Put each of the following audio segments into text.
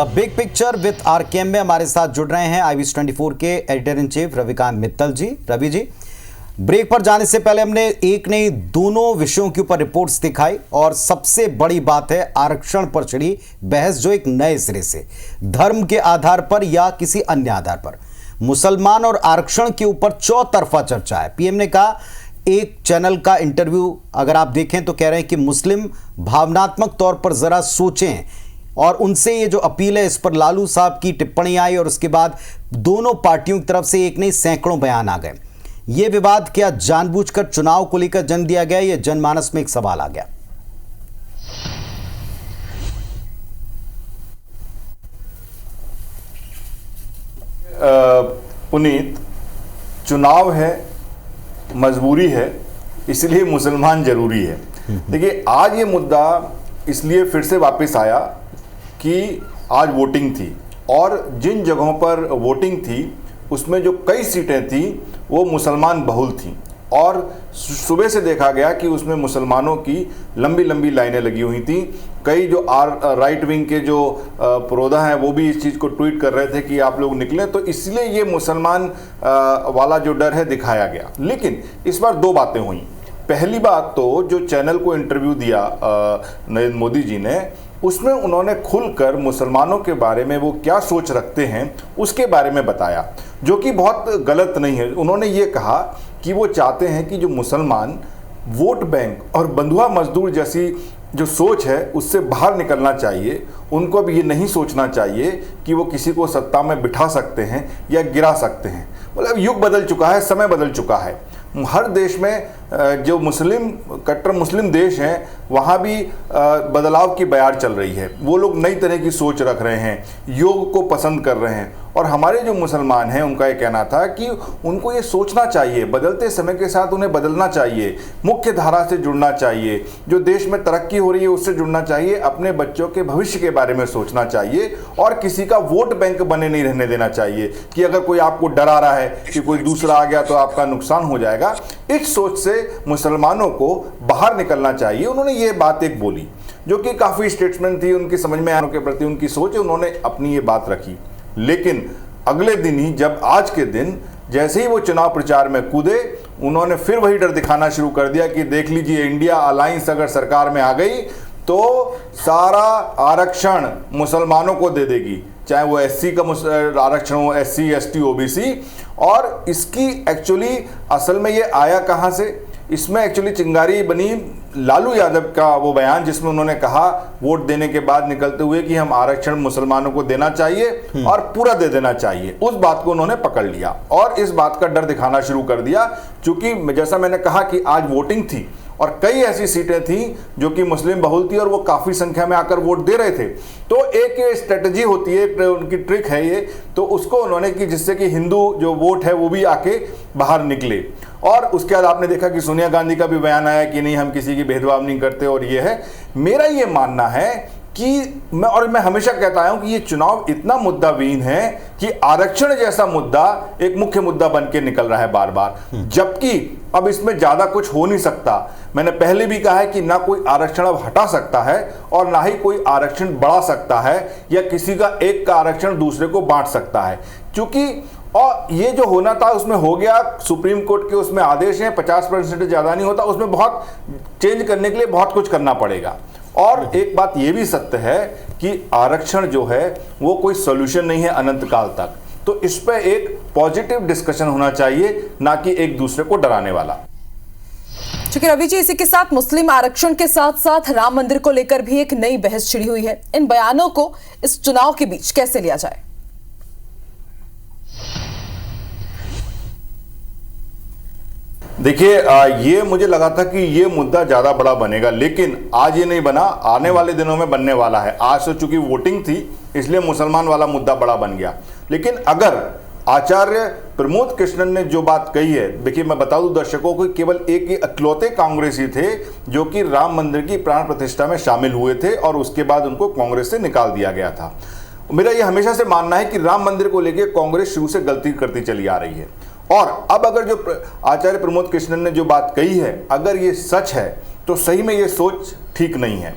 Big picture with RKM में हमारे साथ जुड़ रहे हैं IVS24 के editor in chief Ravikant Mittal ji. Ravi ji, break पर जाने से पहले हमने एक नहीं दोनों विषयों के ऊपर रिपोर्ट्स दिखाई और सबसे बड़ी बात है आरक्षण पर छिड़ी बहस, जो एक नए सिरे से धर्म के आधार पर या किसी अन्य आधार पर मुसलमान और आरक्षण के ऊपर चौतरफा चर्चा है। पीएम ने कहा, एक चैनल का इंटरव्यू अगर आप देखें तो कह रहे हैं कि मुस्लिम भावनात्मक तौर पर जरा सोचें, और उनसे ये जो अपील है इस पर लालू साहब की टिप्पणी आई और उसके बाद दोनों पार्टियों की तरफ से एक नहीं सैकड़ों बयान आ गए। ये विवाद क्या जानबूझकर चुनाव को लेकर जन्म दिया गया, ये जनमानस में एक सवाल आ गया। पुनीत, चुनाव है, मजबूरी है, इसलिए मुसलमान जरूरी है। देखिए, आज ये मुद्दा इसलिए फिर से वापस आया कि आज वोटिंग थी और जिन जगहों पर वोटिंग थी उसमें जो कई सीटें थी वो मुसलमान बहुल थी और सुबह से देखा गया कि उसमें मुसलमानों की लंबी लंबी लाइनें लगी हुई थी। कई जो राइट विंग के जो पुरोधा हैं वो भी इस चीज़ को ट्वीट कर रहे थे कि आप लोग निकलें, तो इसलिए ये मुसलमान वाला जो डर है दिखाया गया। लेकिन इस बार दो बातें हुई। पहली बात तो जो चैनल को इंटरव्यू दिया नरेंद्र मोदी जी ने, उसमें उन्होंने खुलकर मुसलमानों के बारे में वो क्या सोच रखते हैं उसके बारे में बताया, जो कि बहुत गलत नहीं है। उन्होंने ये कहा कि वो चाहते हैं कि जो मुसलमान वोट बैंक और बंधुआ मजदूर जैसी जो सोच है उससे बाहर निकलना चाहिए। उनको अब ये नहीं सोचना चाहिए कि वो किसी को सत्ता में बिठा सकते हैं या गिरा सकते हैं। मतलब युग बदल चुका है, समय बदल चुका है। हर देश में जो मुस्लिम कट्टर मुस्लिम देश हैं वहाँ भी बदलाव की बयार चल रही है। वो लोग नई तरह की सोच रख रहे हैं, योग को पसंद कर रहे हैं। और हमारे जो मुसलमान हैं उनका ये कहना था कि उनको ये सोचना चाहिए, बदलते समय के साथ उन्हें बदलना चाहिए, मुख्य धारा से जुड़ना चाहिए, जो देश में तरक्की हो रही है उससे जुड़ना चाहिए, अपने बच्चों के भविष्य के बारे में सोचना चाहिए और किसी का वोट बैंक बने नहीं रहने देना चाहिए कि अगर कोई आपको डरा रहा है कि कोई दूसरा आ गया तो आपका नुकसान हो जाएगा। इस सोच से मुसलमानों को बाहर निकलना चाहिए। उन्होंने ये बात एक बोली जो कि काफ़ी स्टेटमेंट थी, उनकी समझ में आने के प्रति उनकी सोच, उन्होंने अपनी ये बात रखी। लेकिन अगले दिन ही, जब आज के दिन जैसे ही वो चुनाव प्रचार में कूदे, उन्होंने फिर वही डर दिखाना शुरू कर दिया कि देख लीजिए, इंडिया अलायंस अगर सरकार में आ गई तो सारा आरक्षण मुसलमानों को दे देगी, चाहे वो एससी का आरक्षण हो, एससी एसटी ओबीसी। और इसकी एक्चुअली असल में ये आया कहाँ से? इसमें एक्चुअली चिंगारी बनी लालू यादव का वो बयान जिसमें उन्होंने कहा वोट देने के बाद निकलते हुए कि हम आरक्षण मुसलमानों को देना चाहिए और पूरा दे देना चाहिए। उस बात को उन्होंने पकड़ लिया और इस बात का डर दिखाना शुरू कर दिया, क्योंकि जैसा मैंने कहा कि आज वोटिंग थी और कई ऐसी सीटें थी जो कि मुस्लिम बहुल थी और वो काफ़ी संख्या में आकर वोट दे रहे थे। तो एक स्ट्रेटजी होती है, उनकी ट्रिक है ये, तो उसको उन्होंने की जिससे कि हिंदू जो वोट है वो भी आके बाहर निकले। और उसके बाद आपने देखा कि सोनिया गांधी का भी बयान आया कि नहीं, हम किसी की भेदभाव नहीं करते। और ये है, मेरा ये मानना है कि मैं हमेशा कहता हूं कि ये चुनाव इतना मुद्दाविहीन है कि आरक्षण जैसा मुद्दा एक मुख्य मुद्दा बन के निकल रहा है बार बार, जबकि अब इसमें ज्यादा कुछ हो नहीं सकता। मैंने पहले भी कहा है कि ना कोई आरक्षण अब हटा सकता है और ना ही कोई आरक्षण बढ़ा सकता है या किसी का एक का आरक्षण दूसरे को बांट सकता है, क्योंकि और ये जो होना था उसमें हो गया। सुप्रीम कोर्ट के उसमें आदेश हैं, 50% ज्यादा नहीं होता, उसमें बहुत चेंज करने के लिए बहुत कुछ करना पड़ेगा। और एक बात ये भी सत्य है कि आरक्षण जो है वो कोई सॉल्यूशन नहीं है अनंत काल तक। तो इस पे एक पॉजिटिव डिस्कशन होना चाहिए, ना कि एक दूसरे को डराने वाला। चूंकि रवि जी, इसी के साथ मुस्लिम आरक्षण के साथ साथ राम मंदिर को लेकर भी एक नई बहस छिड़ी हुई है। इन बयानों को इस चुनाव के बीच कैसे लिया जाए? देखिए, ये मुझे लगा था कि ये मुद्दा ज़्यादा बड़ा बनेगा, लेकिन आज ये नहीं बना, आने वाले दिनों में बनने वाला है। आज तो चूंकि वोटिंग थी इसलिए मुसलमान वाला मुद्दा बड़ा बन गया। लेकिन अगर आचार्य प्रमोद कृष्णन ने जो बात कही है, देखिए मैं बता दूं दर्शकों को, केवल एक ही इकलौते कांग्रेसी थे जो कि राम मंदिर की प्राण प्रतिष्ठा में शामिल हुए थे और उसके बाद उनको कांग्रेस से निकाल दिया गया था। मेरा ये हमेशा से मानना है कि राम मंदिर को लेकर कांग्रेस शुरू से गलती करती चली आ रही है। और अब अगर जो आचार्य प्रमोद कृष्णन ने जो बात कही है, अगर ये सच है तो सही में ये सोच ठीक नहीं है।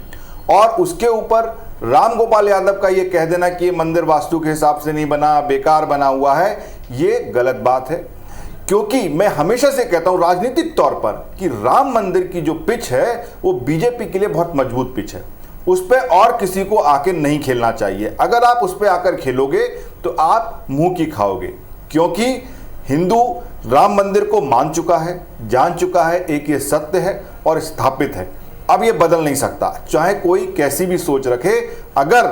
और उसके ऊपर राम गोपाल यादव का ये कह देना कि ये मंदिर वास्तु के हिसाब से नहीं बना, बेकार बना हुआ है, ये गलत बात है। क्योंकि मैं हमेशा से कहता हूं राजनीतिक तौर पर कि राम मंदिर की जो पिच है वो बीजेपी के लिए बहुत मजबूत पिच है, उस पर और किसी को आके नहीं खेलना चाहिए। अगर आप उस पर आकर खेलोगे तो आप मुंह की खाओगे, क्योंकि हिंदू राम मंदिर को मान चुका है, जान चुका है, एक ये सत्य है और स्थापित है। अब ये बदल नहीं सकता, चाहे कोई कैसी भी सोच रखे। अगर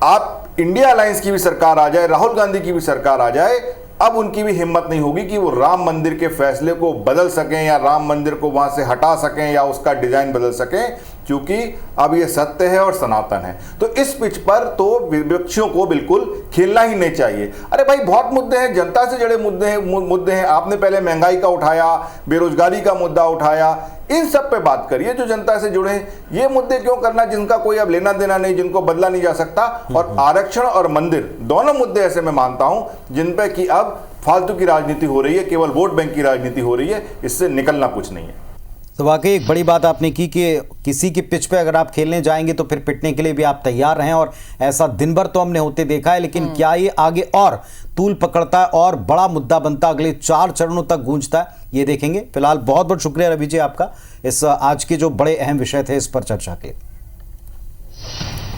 आप इंडिया अलायंस की भी सरकार आ जाए, राहुल गांधी की भी सरकार आ जाए, अब उनकी भी हिम्मत नहीं होगी कि वो राम मंदिर के फैसले को बदल सकें या राम मंदिर को वहां से हटा सकें या उसका डिजाइन बदल सकें, क्योंकि अब ये सत्य है और सनातन है। तो इस पिच पर तो विपक्षियों को बिल्कुल खेलना ही नहीं चाहिए। अरे भाई बहुत मुद्दे हैं, जनता से जुड़े मुद्दे हैं। आपने पहले महंगाई का उठाया, बेरोजगारी का मुद्दा उठाया, इन सब पे बात करिए जो जनता से जुड़े हैं। ये मुद्दे क्यों करना जिनका कोई अब लेना देना नहीं, जिनको बदला नहीं जा सकता। और आरक्षण और मंदिर दोनों मुद्दे ऐसे मैं मानता हूं जिन पे कि अब फालतू की राजनीति हो रही है, केवल वोट बैंक की राजनीति हो रही है, इससे निकलना कुछ नहीं है। तो वाकई एक बड़ी बात आपने की कि किसी की पिच पे अगर आप खेलने जाएंगे तो फिर पिटने के लिए भी आप तैयार रहें, और ऐसा दिन भर तो हमने होते देखा है। लेकिन क्या ये आगे और तूल पकड़ता है और बड़ा मुद्दा बनता, अगले 4 चरणों तक गूंजता है, ये देखेंगे। फिलहाल बहुत बहुत शुक्रिया रवि जी आपका इस आज के जो बड़े अहम विषय थे इस पर चर्चा के लिए।